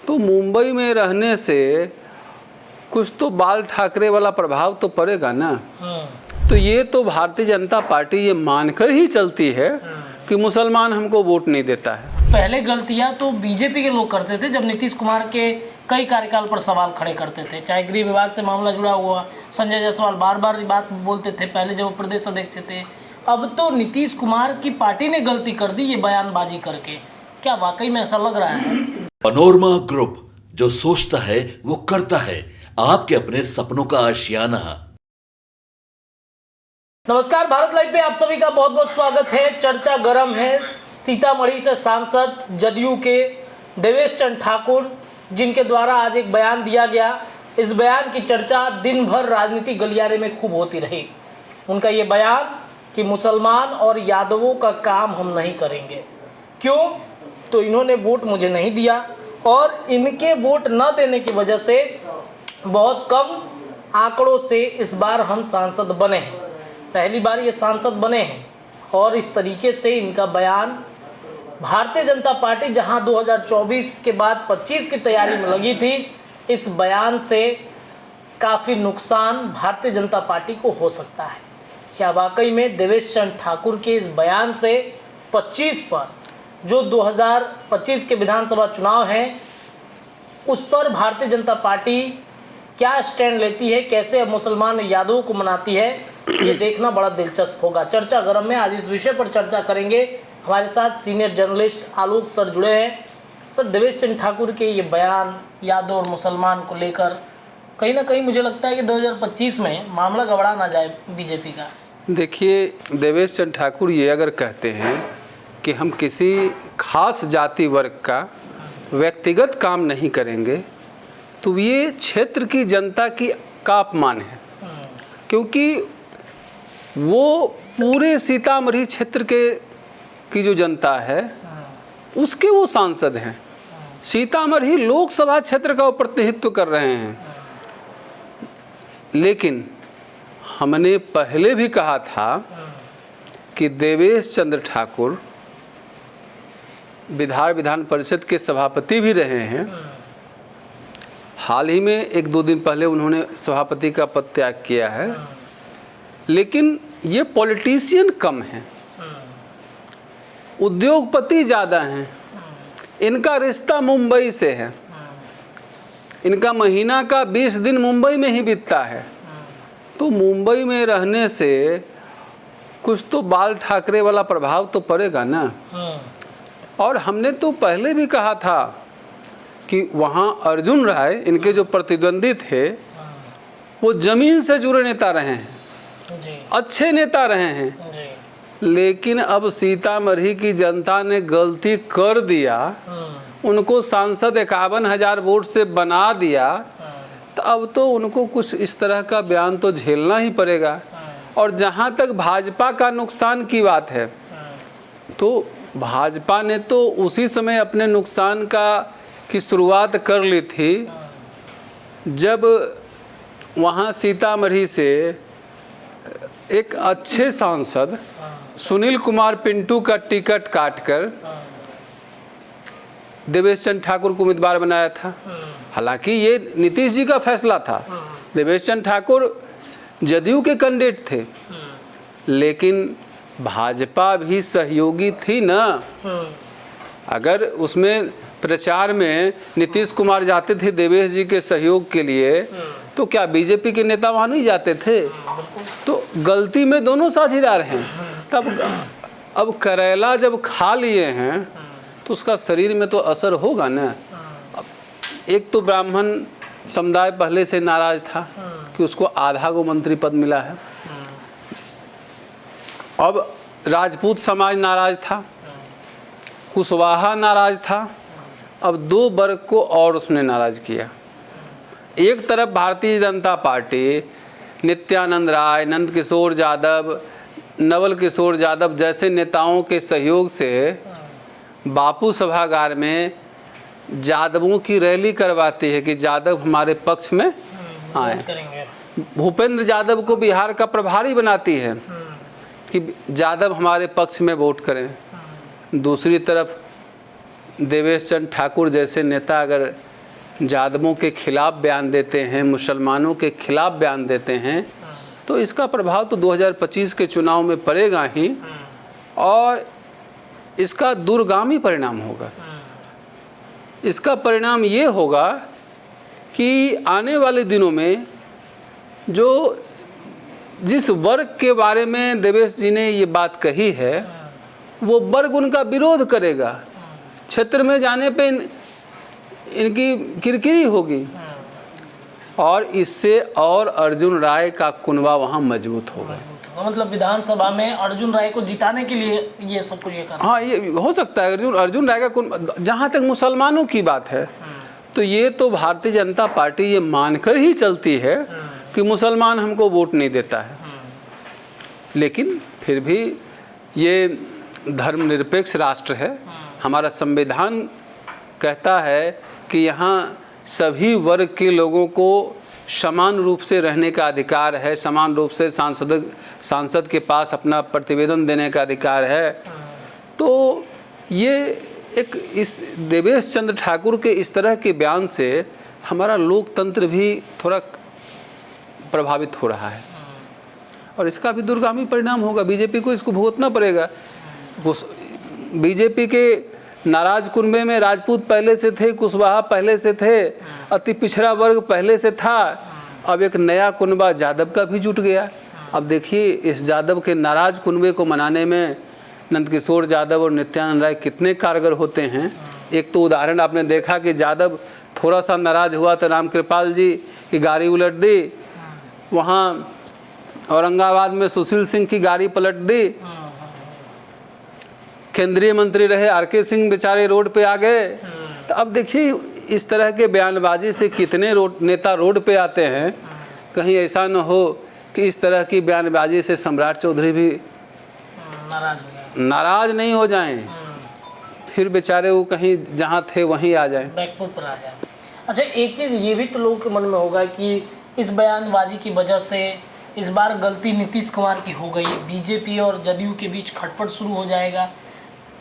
तो मुंबई में रहने से कुछ तो बाल ठाकरे वाला प्रभाव तो पड़ेगा ना। तो ये तो भारतीय जनता पार्टी ये मानकर ही चलती है कि मुसलमान हमको वोट नहीं देता है। पहले गलतियां तो बीजेपी के लोग करते थे, जब नीतीश कुमार के कई कार्यकाल पर सवाल खड़े करते थे, चाहे गृह विभाग से मामला जुड़ा हुआ, संजय जायसवाल बार बार बात बोलते थे पहले जब वो प्रदेश अध्यक्ष थे। अब तो नीतीश कुमार की पार्टी ने गलती कर दी ये बयानबाजी करके। क्या वाकई में ऐसा लग रहा है? पनोरमा ग्रुप, जो सोचता है वो करता है, आपके अपने सपनों का आशियाना। नमस्कार, भारत लाइव पे आप सभी का बहुत बहुत स्वागत है। चर्चा गर्म है। सीतामढ़ी से सांसद जदयू के देवेश चंद्र ठाकुर, जिनके द्वारा आज एक बयान दिया गया, इस बयान की चर्चा दिन भर राजनीतिक गलियारे में खूब होती रही। उनका ये बयान कि मुसलमान और यादवों का काम हम नहीं करेंगे। क्यों? तो इन्होंने वोट मुझे नहीं दिया और इनके वोट न देने की वजह से बहुत कम आंकड़ों से इस बार हम सांसद बने हैं। पहली बार ये सांसद बने हैं और इस तरीके से इनका बयान भारतीय जनता पार्टी जहां 2024 के बाद 25 की तैयारी में लगी थी, इस बयान से काफ़ी नुकसान भारतीय जनता पार्टी को हो सकता है। क्या वाकई में देवेश चंद्र ठाकुर के इस बयान से 25 पर, जो 2025 के विधानसभा चुनाव हैं, उस पर भारतीय जनता पार्टी क्या स्टैंड लेती है, कैसे मुसलमान यादवों को मनाती है, ये देखना बड़ा दिलचस्प होगा। चर्चा गर्म में आज इस विषय पर चर्चा करेंगे। हमारे साथ सीनियर जर्नलिस्ट आलोक सर जुड़े हैं। सर, देवेश चंद्र ठाकुर के ये बयान यादव और मुसलमान को लेकर कहीं ना कहीं मुझे लगता है कि 2025 में मामला गड़बड़ा ना जाए बीजेपी का। देखिए, देवेश चंद्र ठाकुर ये अगर कहते हैं कि हम किसी खास जाति वर्ग का व्यक्तिगत काम नहीं करेंगे, तो ये क्षेत्र की जनता का अपमान है। क्योंकि वो पूरे सीतामढ़ी क्षेत्र की जो जनता है उसके वो सांसद हैं। सीतामढ़ी लोकसभा क्षेत्र का वो प्रतिनिधित्व कर रहे हैं। लेकिन हमने पहले भी कहा था कि देवेश चंद्र ठाकुर विधान परिषद के सभापति भी रहे हैं। हाल ही में 1-2 दिन पहले उन्होंने सभापति का पद त्याग किया है। लेकिन ये पॉलिटिशियन कम हैं, उद्योगपति ज़्यादा हैं। इनका रिश्ता मुंबई से है। इनका महीना का 20 दिन मुंबई में ही बीतता है। तो मुंबई में रहने से कुछ तो बाल ठाकरे वाला प्रभाव तो पड़ेगा ना। और हमने तो पहले भी कहा था कि वहाँ अर्जुन राय, इनके जो प्रतिद्वंदी थे, वो जमीन से जुड़े नेता रहे हैं जी। अच्छे नेता रहे हैं जी। लेकिन अब सीतामढ़ी की जनता ने गलती कर दिया, उनको सांसद 51,000 वोट से बना दिया, तो अब तो उनको कुछ इस तरह का बयान तो झेलना ही पड़ेगा। और जहाँ तक भाजपा का नुकसान की बात है, तो भाजपा ने तो उसी समय अपने नुकसान की शुरुआत कर ली थी जब वहाँ सीतामढ़ी से एक अच्छे सांसद सुनील कुमार पिंटू का टिकट काटकर देवेश चंद्र ठाकुर को उम्मीदवार बनाया था। हालांकि ये नीतीश जी का फैसला था। देवेश चंद्र ठाकुर जदयू के कैंडिडेट थे, लेकिन भाजपा भी सहयोगी थी ना। अगर उसमें प्रचार में नीतीश कुमार जाते थे देवेश जी के सहयोग के लिए, तो क्या बीजेपी के नेता वहाँ नहीं जाते थे? तो गलती में दोनों साझीदार हैं। तब अब करेला जब खा लिए हैं तो उसका शरीर में तो असर होगा ना। एक तो ब्राह्मण समुदाय पहले से नाराज था कि उसको आधा गो मंत्री पद मिला है। अब राजपूत समाज नाराज था, कुशवाहा नाराज था। अब 2 वर्ग को और उसने नाराज किया। एक तरफ भारतीय जनता पार्टी नित्यानंद राय, नंद किशोर यादव, नवल किशोर यादव जैसे नेताओं के सहयोग से बापू सभागार में यादवों की रैली करवाती है कि यादव हमारे पक्ष में आए। भूपेंद्र यादव को बिहार का प्रभारी बनाती है कि यादव हमारे पक्ष में वोट करें। दूसरी तरफ देवेश चंद्र ठाकुर जैसे नेता अगर यादवों के खिलाफ बयान देते हैं, मुसलमानों के खिलाफ बयान देते हैं, तो इसका प्रभाव तो 2025 के चुनाव में पड़ेगा ही और इसका दूरगामी परिणाम होगा। इसका परिणाम ये होगा कि आने वाले दिनों में जो जिस वर्ग के बारे में देवेश जी ने ये बात कही है वो वर्ग उनका विरोध करेगा। क्षेत्र में जाने पे इनकी किरकिरी होगी और इससे और अर्जुन राय का कुनबा वहाँ मजबूत होगा। मतलब विधानसभा में अर्जुन राय को जिताने के लिए ये सब कुछ ये कर, हाँ ये हो सकता है। अर्जुन राय का जहाँ तक मुसलमानों की बात है तो ये तो भारतीय जनता पार्टी ये मानकर ही चलती है कि मुसलमान हमको वोट नहीं देता है, लेकिन फिर भी ये धर्मनिरपेक्ष राष्ट्र है। हमारा संविधान कहता है कि यहाँ सभी वर्ग के लोगों को समान रूप से रहने का अधिकार है, समान रूप से सांसद के पास अपना प्रतिवेदन देने का अधिकार है। तो ये एक इस देवेश चंद्र ठाकुर के इस तरह के बयान से हमारा लोकतंत्र भी थोड़ा प्रभावित हो रहा है और इसका भी दूरगामी परिणाम होगा। बीजेपी को इसको भुगतना पड़ेगा। बीजेपी के नाराज कुनबे में राजपूत पहले से थे, कुशवाहा पहले से थे, अति पिछड़ा वर्ग पहले से था, अब एक नया कुनबा यादव का भी जुट गया। अब देखिए इस यादव के नाराज कुनबे को मनाने में नंदकिशोर यादव और नित्यानंद राय कितने कारगर होते हैं। एक तो उदाहरण आपने देखा कि यादव थोड़ा सा नाराज हुआ तो रामकृपाल जी की गाड़ी उलट दी, वहाँ औरंगाबाद में सुशील सिंह की गाड़ी पलट दी, केंद्रीय मंत्री रहे आर.के. सिंह बेचारे रोड पे आ गए। तो अब देखिए इस तरह के बयानबाजी से कितने नेता रोड पे आते हैं। कहीं ऐसा न हो कि इस तरह की बयानबाजी से सम्राट चौधरी भी नाराज नहीं हो जाएं, फिर बेचारे वो कहीं जहाँ थे वहीं आ जाएं, बैकफुट पर आ जाए। अच्छा, एक चीज़ ये भी तो लोगों के मन में होगा कि इस बयानबाजी की वजह से इस बार गलती नीतीश कुमार की हो गई, बीजेपी और जदयू के बीच खटपट शुरू हो जाएगा।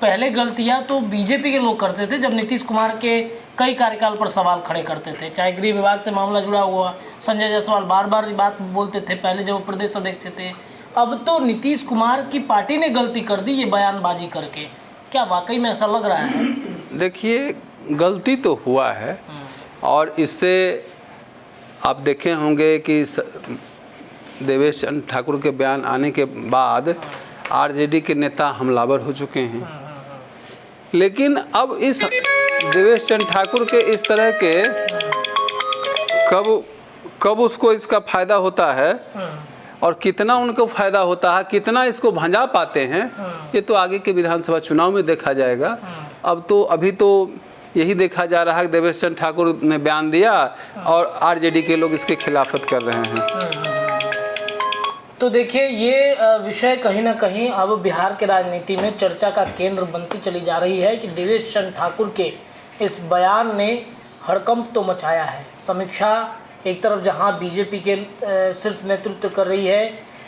पहले गलतियां तो बीजेपी के लोग करते थे जब नीतीश कुमार के कई कार्यकाल पर सवाल खड़े करते थे, चाहे गृह विभाग से मामला जुड़ा हुआ, संजय जायसवाल बार बार बात बोलते थे पहले जब वो प्रदेश अध्यक्ष थे। अब तो नीतीश कुमार की पार्टी ने गलती कर दी ये बयानबाजी करके, क्या वाकई में ऐसा लग रहा है? देखिए गलती तो हुआ है और इससे आप देखे होंगे कि देवेश चंद्र ठाकुर के बयान आने के बाद आरजेडी के नेता हमलावर हो चुके हैं। लेकिन अब इस देवेश चंद्र ठाकुर के इस तरह के कब उसको इसका फ़ायदा होता है और कितना उनको फ़ायदा होता है, कितना इसको भंजा पाते हैं, ये तो आगे के विधानसभा चुनाव में देखा जाएगा। अब तो अभी तो यही देखा जा रहा है कि देवेश चंद्र ठाकुर ने बयान दिया और आरजेडी के लोग इसके खिलाफत कर रहे हैं। तो देखिए ये विषय कहीं ना कहीं अब बिहार के राजनीति में चर्चा का केंद्र बनती चली जा रही है कि देवेश चंद्र ठाकुर के इस बयान ने हड़कंप तो मचाया है। समीक्षा एक तरफ जहां बीजेपी के शीर्ष नेतृत्व कर रही है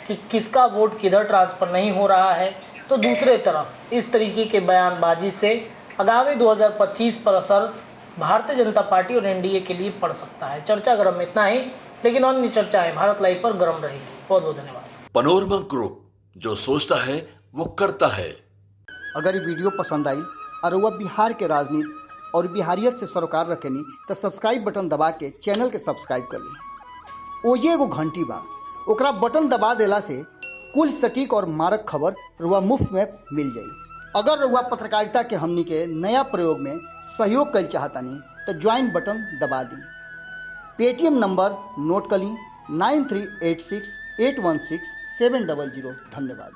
कि किसका वोट किधर ट्रांसफ़र नहीं हो रहा है, तो दूसरे तरफ इस तरीके के बयानबाजी से आगामी 2025 पर असर भारतीय जनता पार्टी और एनडीए के लिए पड़ सकता है। चर्चा गर्म में इतना ही, लेकिन अन्य चर्चाएं भारत लाइव पर गर्म रहेगी। बहुत बहुत धन्यवाद। पनोरमा ग्रुप, जो सोचता है वो करता है। अगर ये वीडियो पसंद आई और वह बिहार के राजनीति और बिहारियत से सरोकार रखेनी तो सब्सक्राइब बटन दबा के चैनल के सब्सक्राइब कर ली। ओजे एगो घंटी बा, ओकरा बटन दबा देला से कुल सटीक और मारक खबर रुआ मुफ्त में मिल जाई। अगर रुआ पत्रकारिता के हमनी के नया प्रयोग में सहयोग कर चाहतानी तो ज्वाइन बटन दबा दी। पेटीएम नंबर नोट कर ली 9386816700। धन्यवाद।